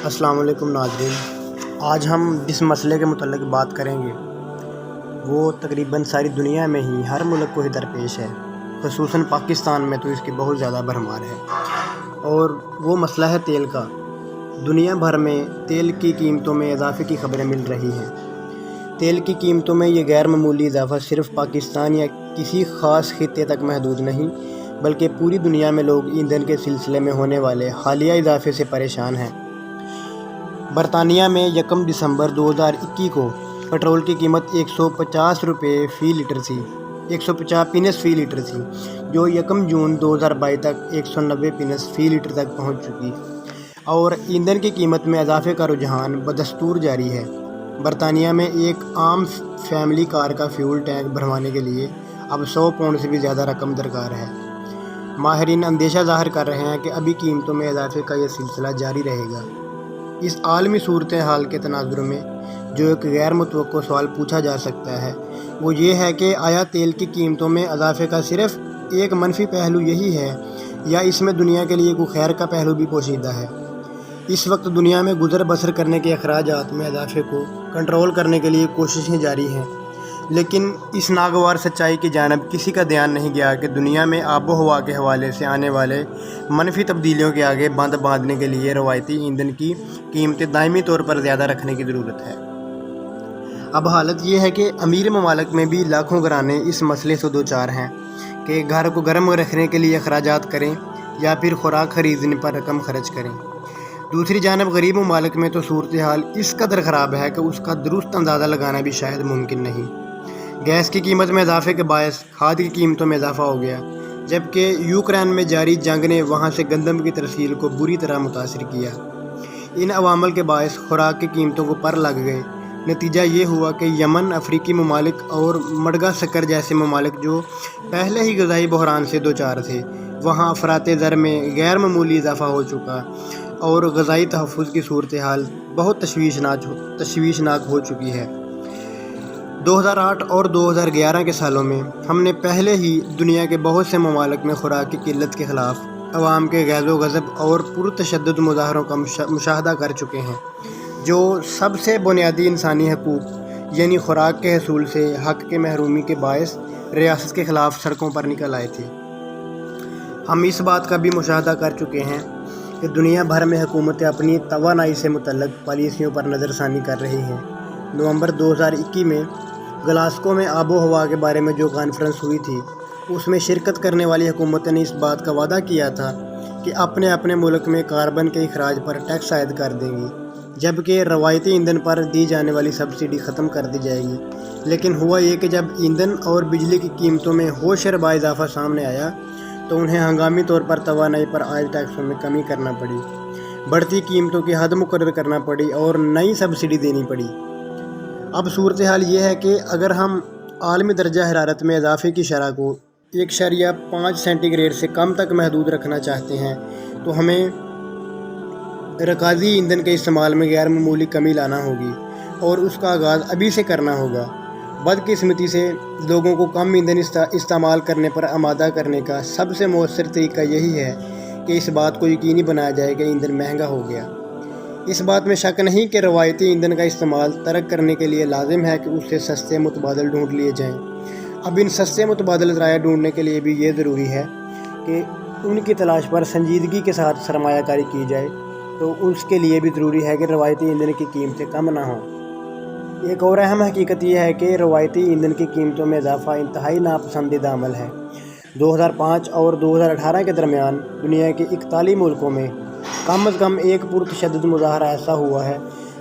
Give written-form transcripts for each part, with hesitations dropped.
السلام علیکم ناظرین، آج ہم جس مسئلے کے متعلق بات کریں گے وہ تقریباً ساری دنیا میں ہی ہر ملک کو ہی درپیش ہے، خصوصاً پاکستان میں تو اس کی بہت زیادہ بھرمار ہے، اور وہ مسئلہ ہے تیل کا۔ دنیا بھر میں تیل کی قیمتوں میں اضافے کی خبریں مل رہی ہیں۔ تیل کی قیمتوں میں یہ غیر معمولی اضافہ صرف پاکستان یا کسی خاص خطے تک محدود نہیں، بلکہ پوری دنیا میں لوگ ایندھن کے سلسلے میں ہونے والے حالیہ اضافے سے پریشان ہیں۔ برطانیہ میں یکم دسمبر 2021 کو پٹرول کی قیمت 150 روپے فی لیٹر تھی، 150 پینس فی لیٹر تھی، جو یکم جون 2022 تک 190 پینس فی لیٹر تک پہنچ چکی، اور ایندھن کی قیمت میں اضافے کا رجحان بدستور جاری ہے۔ برطانیہ میں ایک عام فیملی کار کا فیول ٹینک بھروانے کے لیے اب 100 پاؤنڈ سے بھی زیادہ رقم درکار ہے۔ ماہرین اندیشہ ظاہر کر رہے ہیں کہ ابھی قیمتوں میں اضافے کا یہ سلسلہ جاری رہے گا۔ اس عالمی صورتحال کے تناظر میں جو ایک غیر متوقع سوال پوچھا جا سکتا ہے وہ یہ ہے کہ آیا تیل کی قیمتوں میں اضافے کا صرف ایک منفی پہلو یہی ہے، یا اس میں دنیا کے لیے کوئی خیر کا پہلو بھی پوشیدہ ہے؟ اس وقت دنیا میں گزر بسر کرنے کے اخراجات میں اضافے کو کنٹرول کرنے کے لیے کوششیں جاری ہیں، لیکن اس ناگوار سچائی کی جانب کسی کا دھیان نہیں گیا کہ دنیا میں آب و ہوا کے حوالے سے آنے والے منفی تبدیلیوں کے آگے بند باندھنے کے لیے روایتی ایندھن کی قیمتیں دائمی طور پر زیادہ رکھنے کی ضرورت ہے۔ اب حالت یہ ہے کہ امیر ممالک میں بھی لاکھوں گھرانے اس مسئلے سے دوچار ہیں کہ گھر کو گرم رکھنے کے لیے اخراجات کریں یا پھر خوراک خریدنے پر رقم خرچ کریں۔ دوسری جانب غریب ممالک میں تو صورتحال اس قدر خراب ہے کہ اس کا درست اندازہ لگانا بھی شاید ممکن نہیں۔ گیس کی قیمت میں اضافے کے باعث کھاد کی قیمتوں میں اضافہ ہو گیا، جبکہ یوکرین میں جاری جنگ نے وہاں سے گندم کی ترسیل کو بری طرح متاثر کیا۔ ان عوامل کے باعث خوراک کی قیمتوں کو پر لگ گئے۔ نتیجہ یہ ہوا کہ یمن، افریقی ممالک اور مڈغاسکر جیسے ممالک جو پہلے ہی غذائی بحران سے دوچار تھے، وہاں افراط زر میں غیر معمولی اضافہ ہو چکا اور غذائی تحفظ کی صورتحال بہت تشویشناک ہو چکی ہے۔ 2008 اور 2011 کے سالوں میں ہم نے پہلے ہی دنیا کے بہت سے ممالک میں خوراک کی قلت کے خلاف عوام کے غیظ و غضب اور پرتشدد مظاہروں کا مشاہدہ کر چکے ہیں، جو سب سے بنیادی انسانی حقوق یعنی خوراک کے حصول سے حق کے محرومی کے باعث ریاست کے خلاف سڑکوں پر نکل آئے تھے۔ ہم اس بات کا بھی مشاہدہ کر چکے ہیں کہ دنیا بھر میں حکومتیں اپنی توانائی سے متعلق پالیسیوں پر نظر ثانی کر رہی ہیں۔ نومبر 2021 میں گلاسکو میں آب و ہوا کے بارے میں جو کانفرنس ہوئی تھی، اس میں شرکت کرنے والی حکومتوں نے اس بات کا وعدہ کیا تھا کہ اپنے اپنے ملک میں کاربن کے اخراج پر ٹیکس عائد کر دیں گی، جبکہ روایتی ایندھن پر دی جانے والی سبسڈی ختم کر دی جائے گی۔ لیکن ہوا یہ کہ جب ایندھن اور بجلی کی قیمتوں میں ہوش ربا اضافہ سامنے آیا تو انہیں ہنگامی طور پر توانائی پر عائد ٹیکسوں میں کمی کرنا پڑی، بڑھتی قیمتوں کی حد مقرر کرنا پڑی اور نئی سبسڈی دینی پڑی۔ اب صورتحال یہ ہے کہ اگر ہم عالمی درجہ حرارت میں اضافے کی شرح کو 1.5 سینٹی گریڈ سے کم تک محدود رکھنا چاہتے ہیں تو ہمیں رکازی ایندھن کے استعمال میں غیر معمولی کمی لانا ہوگی، اور اس کا آغاز ابھی سے کرنا ہوگا۔ بدقسمتی سے لوگوں کو کم ایندھن استعمال کرنے پر آمادہ کرنے کا سب سے مؤثر طریقہ یہی ہے کہ اس بات کو یقینی بنایا جائے کہ ایندھن مہنگا ہو گیا۔ اس بات میں شک نہیں کہ روایتی ایندھن کا استعمال ترک کرنے کے لیے لازم ہے کہ اس سے سستے متبادل ڈھونڈ لیے جائیں۔ اب ان سستے متبادل ذرائع ڈھونڈنے کے لیے بھی یہ ضروری ہے کہ ان کی تلاش پر سنجیدگی کے ساتھ سرمایہ کاری کی جائے، تو اس کے لیے بھی ضروری ہے کہ روایتی ایندھن کی قیمتیں کم نہ ہوں۔ ایک اور اہم حقیقت یہ ہے کہ روایتی ایندھن کی قیمتوں میں اضافہ انتہائی ناپسندیدہ عمل ہے۔ 2005 اور 2018 کے درمیان دنیا کے 41 ملکوں میں کم از کم ایک پرتشدد مظاہرہ ایسا ہوا ہے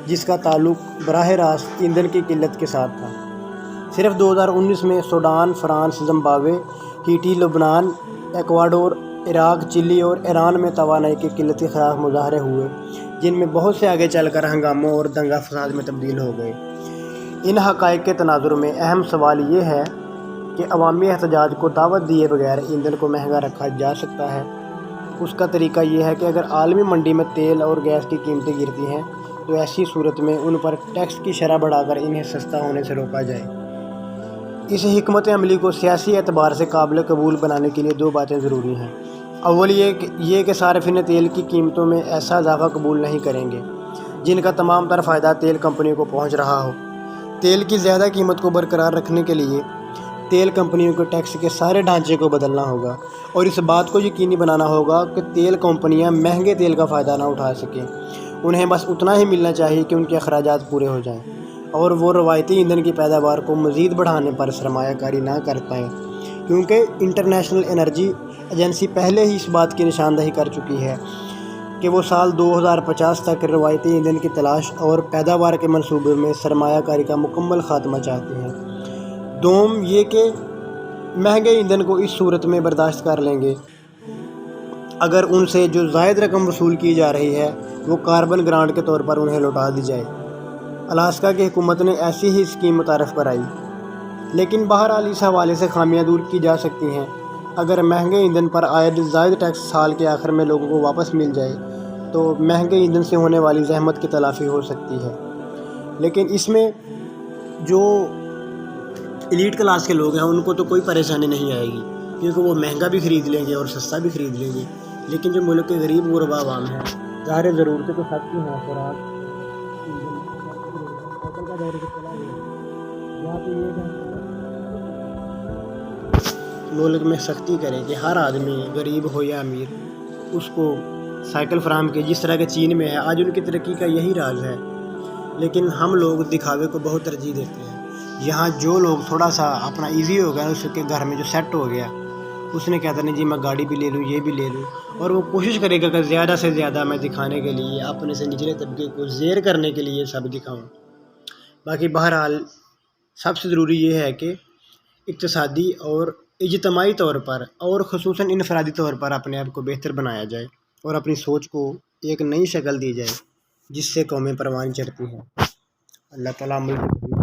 جس کا تعلق براہ راست ایندھن کی قلت کے ساتھ تھا۔ صرف 2019 میں سوڈان، فرانس، زمبابوے، ہیٹی، لبنان، ایکواڈور، عراق، چلی اور ایران میں توانائی کی قلت کے خلاف مظاہرے ہوئے، جن میں بہت سے آگے چل کر ہنگاموں اور دنگا فساد میں تبدیل ہو گئے۔ ان حقائق کے تناظر میں اہم سوال یہ ہے کہ عوامی احتجاج کو دعوت دیے بغیر ایندھن کو مہنگا رکھا جا سکتا ہے۔ اس کا طریقہ یہ ہے کہ اگر عالمی منڈی میں تیل اور گیس کی قیمتیں گرتی ہیں تو ایسی صورت میں ان پر ٹیکس کی شرح بڑھا کر انہیں سستا ہونے سے روکا جائے۔ اس حکمت عملی کو سیاسی اعتبار سے قابل قبول بنانے کے لیے 2 باتیں ضروری ہیں۔ اول یہ کہ صارفین تیل کی قیمتوں میں ایسا اضافہ قبول نہیں کریں گے جن کا تمام تر فائدہ تیل کمپنیوں کو پہنچ رہا ہو۔ تیل کی زیادہ قیمت کو برقرار رکھنے کے لیے تیل کمپنیوں کو ٹیکس کے سارے ڈھانچے کو بدلنا ہوگا اور اس بات کو یقینی بنانا ہوگا کہ تیل کمپنیاں مہنگے تیل کا فائدہ نہ اٹھا سکیں۔ انہیں بس اتنا ہی ملنا چاہیے کہ ان کے اخراجات پورے ہو جائیں اور وہ روایتی ایندھن کی پیداوار کو مزید بڑھانے پر سرمایہ کاری نہ کر پائیں، کیونکہ انٹرنیشنل انرجی ایجنسی پہلے ہی اس بات کی نشاندہی کر چکی ہے کہ وہ سال 2050 تک روایتی ایندھن کی تلاش اور پیداوار کے منصوبے میں سرمایہ کاری کا مکمل خاتمہ چاہتے ہیں۔ دوم یہ کہ مہنگے ایندھن کو اس صورت میں برداشت کر لیں گے اگر ان سے جو زائد رقم وصول کی جا رہی ہے وہ کاربن گرانٹ کے طور پر انہیں لوٹا دی جائے۔ الاسکا کی حکومت نے ایسی ہی اسکیم متعارف کرائی، لیکن بہرحال اس حوالے سے خامیاں دور کی جا سکتی ہیں۔ اگر مہنگے ایندھن پر عائد زائد ٹیکس سال کے آخر میں لوگوں کو واپس مل جائے تو مہنگے ایندھن سے ہونے والی زحمت کی تلافی ہو سکتی ہے، لیکن اس میں جو ایلیٹ کلاس کے لوگ ہیں ان کو تو کوئی پریشانی نہیں آئے گی، کیونکہ وہ مہنگا بھی خرید لیں گے اور سستا بھی خرید لیں گے۔ لیکن جو ملک کے غریب غربا عوام ہیں، ظاہر ضرورتیں تو سب کی ہیں، خوراک کا دور سے چلا گیا، یا تو یہ ملک میں سختی کرے کہ ہر آدمی غریب ہو یا امیر اس کو سائیکل فراہم کی، جس طرح کہ چین میں ہے۔ آج ان کی ترقی کا یہی راز ہے، لیکن ہم لوگ دکھاوے کو بہت ترجیح دیتے ہیں۔ یہاں جو لوگ تھوڑا سا اپنا ایزی ہو گیا، اس کے گھر میں جو سیٹ ہو گیا، اس نے کہتا نہیں جی میں گاڑی بھی لے لوں، یہ بھی لے لوں، اور وہ کوشش کرے گا کہ زیادہ سے زیادہ میں دکھانے کے لیے اپنے سے نچلے طبقے کو زیر کرنے کے لیے سب دکھاؤں۔ باقی بہرحال سب سے ضروری یہ ہے کہ اقتصادی اور اجتماعی طور پر اور خصوصاً انفرادی طور پر اپنے آپ کو بہتر بنایا جائے اور اپنی سوچ کو ایک نئی شکل دی جائے جس سے قومیں پروان چڑھتی ہیں۔ اللہ تعالیٰ ملک